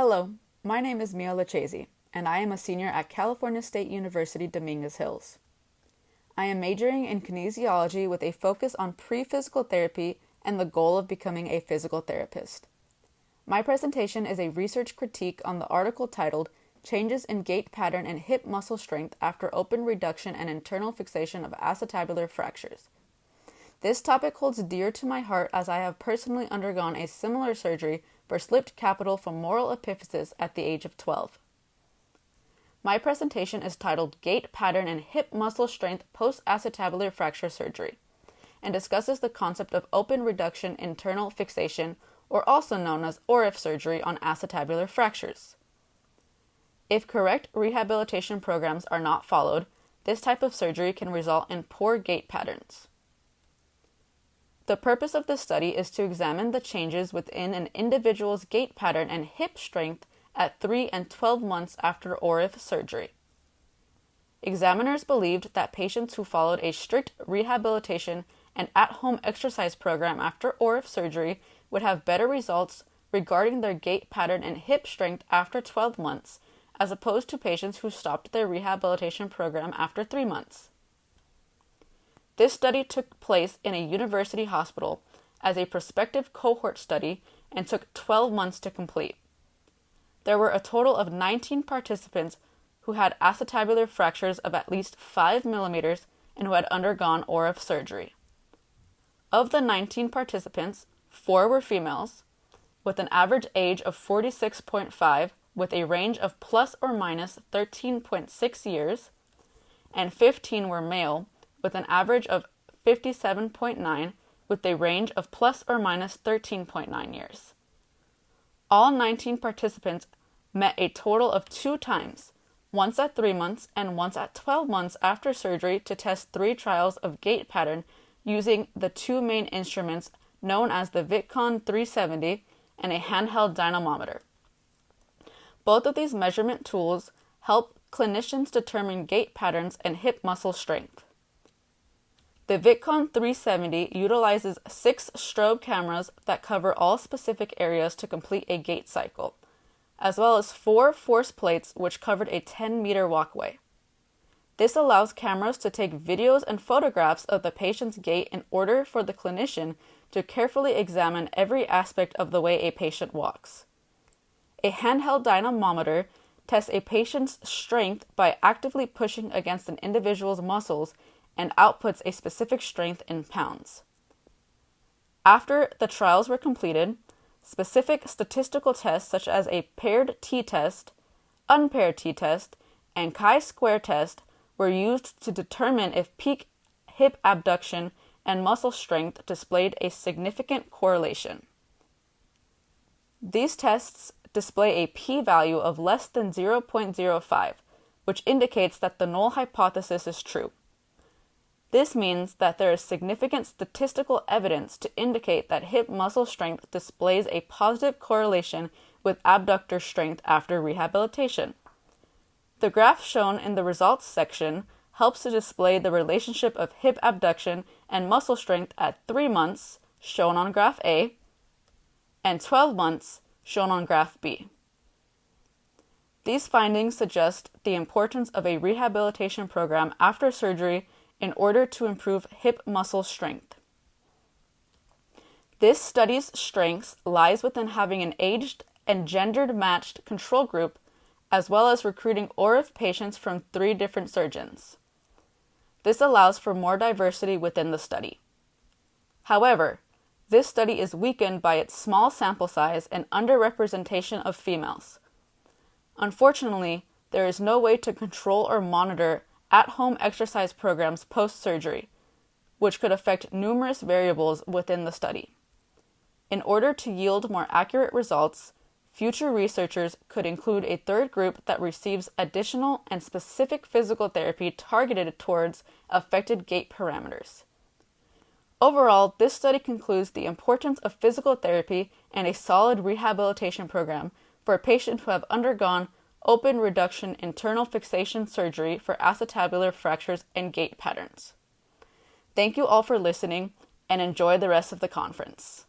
Hello, my name is Mia Leccese, and I am a senior at California State University, Dominguez Hills. I am majoring in kinesiology with a focus on pre-physical therapy and the goal of becoming a physical therapist. My presentation is a research critique on the article titled Changes in Gait Pattern and Hip Muscle Strength After Open Reduction and Internal Fixation of Acetabular Fractures. This topic holds dear to my heart as I have personally undergone a similar surgery for slipped capital femoral epiphysis at the age of 12. My presentation is titled Gait Pattern and Hip Muscle Strength Post-Acetabular Fracture Surgery and discusses the concept of open reduction internal fixation, or also known as ORIF surgery on acetabular fractures. If correct rehabilitation programs are not followed, this type of surgery can result in poor gait patterns. The purpose of this study is to examine the changes within an individual's gait pattern and hip strength at 3 and 12 months after ORIF surgery. Examiners believed that patients who followed a strict rehabilitation and at-home exercise program after ORIF surgery would have better results regarding their gait pattern and hip strength after 12 months, as opposed to patients who stopped their rehabilitation program after 3 months. This study took place in a university hospital as a prospective cohort study and took 12 months to complete. There were a total of 19 participants who had acetabular fractures of at least 5 millimeters and who had undergone ORIF surgery. Of the 19 participants, 4 were females, with an average age of 46.5 with a range of plus or minus 13.6 years, and 15 were male, with an average of 57.9 with a range of plus or minus 13.9 years. All 19 participants met a total of 2 times, once at 3 months and once at 12 months after surgery, to test 3 trials of gait pattern using the 2 main instruments known as the VitCon 370 and a handheld dynamometer. Both of these measurement tools help clinicians determine gait patterns and hip muscle strength. The VitCon 370 utilizes 6 strobe cameras that cover all specific areas to complete a gait cycle, as well as 4 force plates which covered a 10-meter walkway. This allows cameras to take videos and photographs of the patient's gait in order for the clinician to carefully examine every aspect of the way a patient walks. A handheld dynamometer tests a patient's strength by actively pushing against an individual's muscles and outputs a specific strength in pounds. After the trials were completed, specific statistical tests such as a paired t-test, unpaired t-test, and chi-square test were used to determine if peak hip abduction and muscle strength displayed a significant correlation. These tests display a p-value of less than 0.05, which indicates that the null hypothesis is true. This means that there is significant statistical evidence to indicate that hip muscle strength displays a positive correlation with abductor strength after rehabilitation. The graph shown in the results section helps to display the relationship of hip abduction and muscle strength at 3 months, shown on graph A, and 12 months, shown on graph B. These findings suggest the importance of a rehabilitation program after surgery in order to improve hip muscle strength. This study's strengths lies within having an aged and gender-matched control group, as well as recruiting ORIF patients from 3 different surgeons. This allows for more diversity within the study. However, this study is weakened by its small sample size and underrepresentation of females. Unfortunately, there is no way to control or monitor at-home exercise programs post-surgery, which could affect numerous variables within the study. In order to yield more accurate results, future researchers could include a 3rd group that receives additional and specific physical therapy targeted towards affected gait parameters. Overall, this study concludes the importance of physical therapy and a solid rehabilitation program for patients who have undergone open reduction internal fixation surgery for acetabular fractures and gait patterns. Thank you all for listening, and enjoy the rest of the conference.